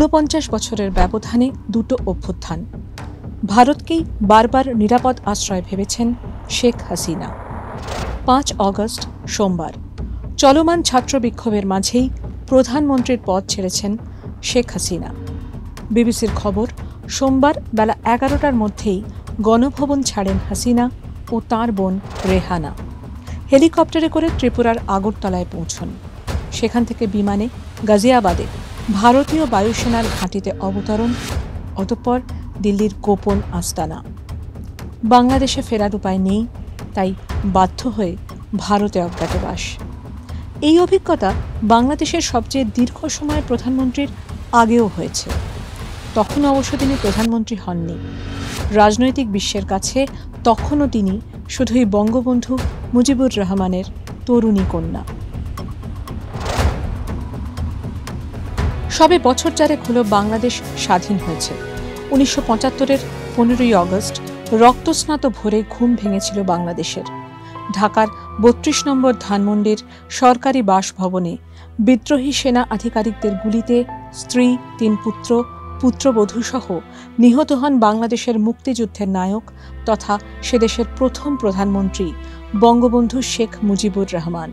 ৪৯ বছরের ব্যবধানে দুটো অভ্যুত্থান। ভারতকেই বারবার নিরাপদ আশ্রয় ভেবেছেন শেখ হাসিনা। ৫ অগস্ট সোমবার চলমান ছাত্র বিক্ষোভের মাঝেই প্রধানমন্ত্রীর পদ ছেড়েছেন শেখ হাসিনা। বিবিসির খবর, সোমবার বেলা ১১টার মধ্যেই গণভবন ছাড়েন হাসিনা ও তাঁর বোন রেহানা। হেলিকপ্টারে করে ত্রিপুরার আগরতলায় পৌঁছন। সেখান থেকে বিমানে গাজিয়াবাদে ভারতীয় বায়ুসেনার ঘাঁটিতে অবতরণ, অতঃপর দিল্লির গোপন আস্তানা। বাংলাদেশে ফেরার উপায় নেই, তাই বাধ্য হয়ে ভারতে অজ্ঞাতবাস। এই অভিজ্ঞতা বাংলাদেশের সবচেয়ে দীর্ঘ সময়ের প্রধানমন্ত্রীর আগেও হয়েছে। তখন অবশ্য তিনি প্রধানমন্ত্রী হননি। রাজনৈতিক বিশ্বের কাছে তখনও তিনি শুধুই বঙ্গবন্ধু মুজিবুর রহমানের তরুণী কন্যা। সবে বছর চারেক হলো বাংলাদেশ স্বাধীন হয়েছে। ১৯৭৫-এর ১৫ই অগস্ট রক্তস্নাত ভোরে ঘুম ভেঙেছিল বাংলাদেশের। ঢাকার ৩২ নম্বর ধানমন্ডির সরকারি বাসভবনে বিদ্রোহী সেনা আধিকারিকদের গুলিতে স্ত্রী, ৩ পুত্র, পুত্রবধূসহ নিহত হন বাংলাদেশের মুক্তিযুদ্ধের নায়ক তথা সেদেশের প্রথম প্রধানমন্ত্রী বঙ্গবন্ধু শেখ মুজিবুর রহমান।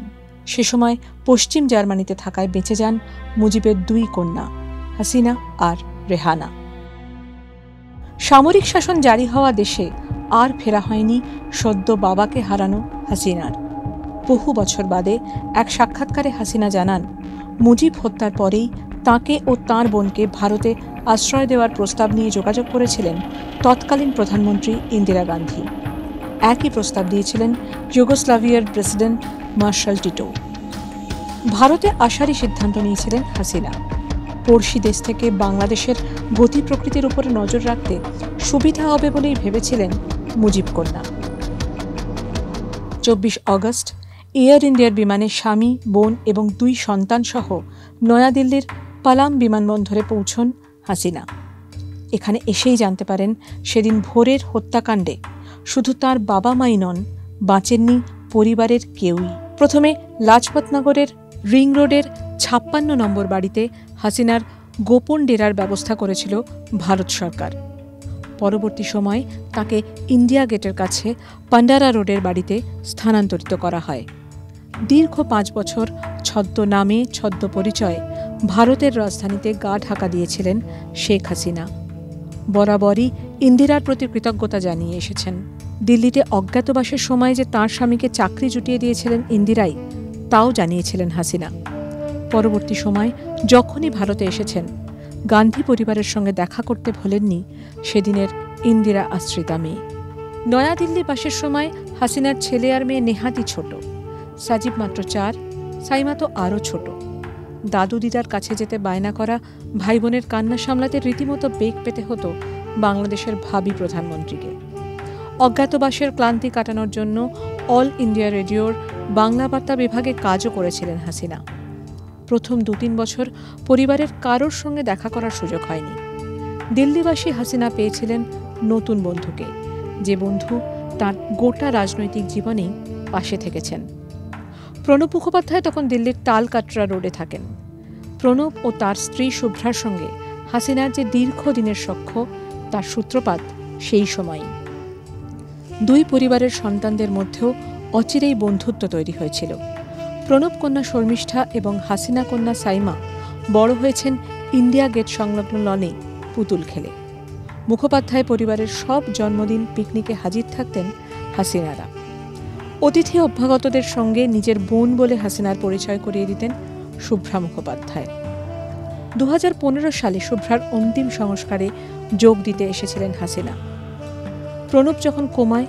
সে সময় পশ্চিম জার্মানিতে থাকায় বেঁচে যান মুজিবের ২ কন্যা, হাসিনা আর রেহানা। সামরিক শাসন জারি হওয়া দেশে আর ফেরা হয়নি সদ্য বাবাকে হারানো হাসিনার। বহু বছর বাদে এক সাক্ষাৎকারে হাসিনা জানান, মুজিব হত্যার পরেই তাঁকে ও তাঁর বোনকে ভারতে আশ্রয় দেওয়ার প্রস্তাব নিয়ে যোগাযোগ করেছিলেন তৎকালীন প্রধানমন্ত্রী ইন্দিরা গান্ধী। একই প্রস্তাব দিয়েছিলেন যুগোস্লাভিয়ার প্রেসিডেন্ট মার্শাল টিটো। ভারতে আসারই সিদ্ধান্ত নিয়েছিলেন হাসিনা। পড়শি দেশ থেকে বাংলাদেশের গতি প্রকৃতির উপরে নজর রাখতে সুবিধা হবে বলেই ভেবেছিলেন মুজিব কন্যা। ২৪ অগস্ট এয়ার ইন্ডিয়ার বিমানে স্বামী, বোন এবং ২ সন্তান সহ নয়াদিল্লির পালাম বিমানবন্দরে পৌঁছন হাসিনা। এখানে এসেই জানতে পারেন সেদিন ভোরের হত্যাকাণ্ডে শুধু তার বাবা মাই নন, বাঁচেননি পরিবারের কেউই। প্রথমে লাজপতনগরের রিং রোডের ৫৬ নম্বর বাড়িতে হাসিনার গোপন ডেরার ব্যবস্থা করেছিল ভারত সরকার। পরবর্তী সময় তাকে ইন্ডিয়া গেটের কাছে পান্ডারা রোডের বাড়িতে স্থানান্তরিত করা হয়। দীর্ঘ ৫ বছর ছদ্মনামে ছদ্ম পরিচয়ে ভারতের রাজধানীতে গা ঢাকা দিয়েছিলেন শেখ হাসিনা। বরাবরই ইন্দিরার প্রতি কৃতজ্ঞতা জানিয়ে এসেছেন। দিল্লিতে অজ্ঞাতবাসের সময় যে তাঁর স্বামীকে চাকরি জুটিয়ে দিয়েছিলেন ইন্দিরাই, তাও জানিয়েছিলেন হাসিনা। পরবর্তী সময় যখনই ভারতে এসেছেন, গান্ধী পরিবারের সঙ্গে দেখা করতে ভোলেননি সেদিনের ইন্দিরা আশ্রিতা মেয়ে। নয়াদিল্লি বাসের সময় হাসিনার ছেলে আর মেয়ে নেহাতি ছোট। সাজিব মাত্র ৪, সাইমা তো আরও ছোট। দাদু দিদার কাছে যেতে বায়না করা ভাই বোনের কান্না সামলাতে রীতিমতো বেগ পেতে হতো বাংলাদেশের ভাবী প্রধানমন্ত্রীকে। অজ্ঞাতবাসের ক্লান্তি কাটানোর জন্য অল ইন্ডিয়া রেডিওর বাংলা বার্তা বিভাগে কাজও করেছিলেন হাসিনা। প্রথম ২-৩ বছর পরিবারের কারোর সঙ্গে দেখা করার সুযোগ হয়নি। দিল্লিবাসী হাসিনা পেয়েছিলেন নতুন বন্ধুকে, যে বন্ধু তার গোটা রাজনৈতিক জীবনেই পাশে থেকেছেন। প্রণব মুখোপাধ্যায় তখন দিল্লির তালকাটরা রোডে থাকেন। প্রণব ও তার স্ত্রী শুভ্রার সঙ্গে হাসিনার যে দীর্ঘদিনের সখ্য, তার সূত্রপাত সেই সময়ই। ২ পরিবারের সন্তানদের মধ্যেও অচিরেই বন্ধুত্ব তৈরি হয়েছিল। প্রণব কন্যা শর্মিষ্ঠা এবং হাসিনা কন্যা সাইমা বড় হয়েছেন ইন্ডিয়া গেট সংলগ্ন লনে পুতুল খেলে। মুখোপাধ্যায় পরিবারের সব জন্মদিন, পিকনিকে হাজির থাকতেন হাসিনারা। অতিথি অভ্যাগতদের সঙ্গে নিজের বোন বলে হাসিনার পরিচয় করিয়ে দিতেন শুভ্রা মুখোপাধ্যায়। ২০১৫ সালে শুভ্রার অন্তিম সংস্কারে যোগ দিতে এসেছিলেন হাসিনা। প্রণব যখন কোমায়,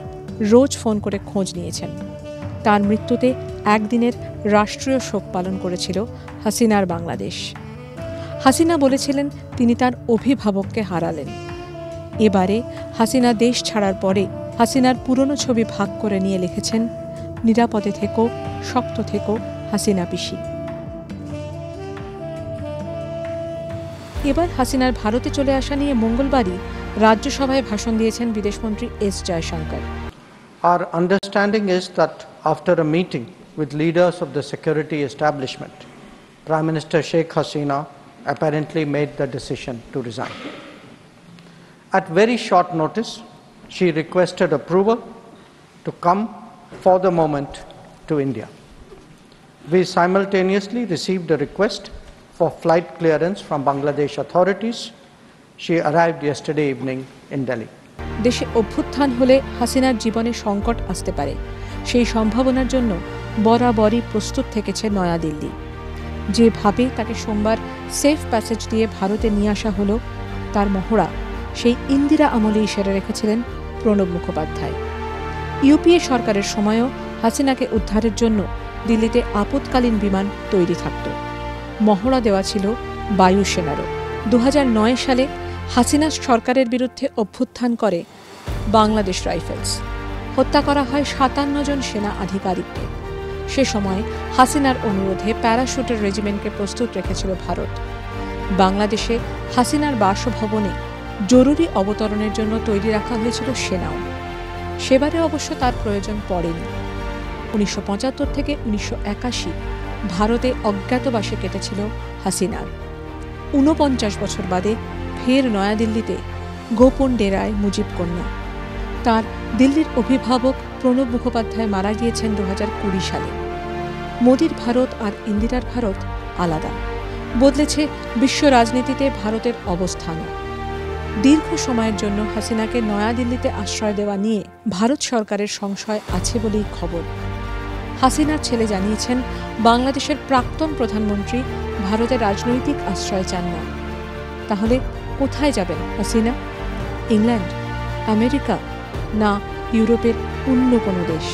রোজ ফোন করে খোঁজ নিয়েছেন। তার মৃত্যুতে একদিনের রাষ্ট্রীয় শোক পালন করেছিল হাসিনার বাংলাদেশ। হাসিনা বলেছিলেন তিনি তার অভিভাবককে হারালেন। এবারে হাসিনা দেশ ছাড়ার পরে হাসিনার পুরনো ছবি ভাগ করে নিয়ে লিখেছেন, নিরাপদে থেকো, শক্ত থেকো হাসিনা পিসি। এবার হাসিনার ভারতে চলে আসা নিয়ে মঙ্গলবারই রাজ্যসভায় ভাষণ দিয়েছেন বিদেশমন্ত্রী S Jaishankar. Our understanding is that after a meeting with leaders of the security establishment, Prime Minister Sheikh Hasina apparently made the decision to resign. At very short notice, she requested approval to come for the moment to India. We simultaneously received a request for flight clearance from Bangladesh authorities. She arrived yesterday evening in Delhi. দেশে অভ্যুত্থান হলে হাসিনার জীবনে সংকট আসতে পারে, সেই সম্ভাবনার জন্য বরাবরই প্রস্তুত থেকেছে নয়াদিল্লি। যেভাবে তাকে সোমবার সেফ প্যাসেজ দিয়ে ভারতে নিয়ে আসা হলো, তার মহড়া সেই ইন্দিরা আমলেই সেরে রেখেছিলেন প্রণব মুখোপাধ্যায়। ইউপিএ সরকারের সময়ও হাসিনাকে উদ্ধারের জন্য দিল্লিতে আপৎকালীন বিমান তৈরি থাকত। মহড়া দেওয়া ছিল বায়ুসেনারও। 2009 সালে হাসিনা সরকারের বিরুদ্ধে অভ্যুত্থান করে বাংলাদেশ রাইফেলস। হত্যা করা হয় 57 জন সেনা আধিকারিককে। সে সময় হাসিনার অনুরোধে প্যারাশুটের রেজিমেন্টকে প্রস্তুত রেখেছিল ভারত। বাংলাদেশে হাসিনার বাসভবনে জরুরি অবতরণের জন্য তৈরি রাখা হয়েছিল সেনাও। সেবারে অবশ্য তার প্রয়োজন পড়েনি। 1975 থেকে 1981 ভারতে অজ্ঞাতবাসে কেটেছিল হাসিনার। 49 বছর বাদে ফের নয়াদিল্লিতে গোপন ডেরায় মুজিব কন্যা। তার দিল্লির অভিভাবক প্রণব মুখোপাধ্যায় মারা গিয়েছেন 2020 সালে। মোদির ভারত আর ইন্দিরার ভারত আলাদা। বদলেছে বিশ্ব রাজনীতিতে ভারতের অবস্থান। দীর্ঘ সময়ের জন্য হাসিনাকে নয়াদিল্লিতে আশ্রয় দেওয়া নিয়ে ভারত সরকারের সংশয় আছে বলেই খবর। হাসিনার ছেলে জানিয়েছেন, বাংলাদেশের প্রাক্তন প্রধানমন্ত্রী ভারতের রাজনৈতিক আশ্রয় চান না। তাহলে কোথায় যাবেন হাসিনা? ইংল্যান্ড, আমেরিকা, না ইউরোপের অন্য কোনো দেশ?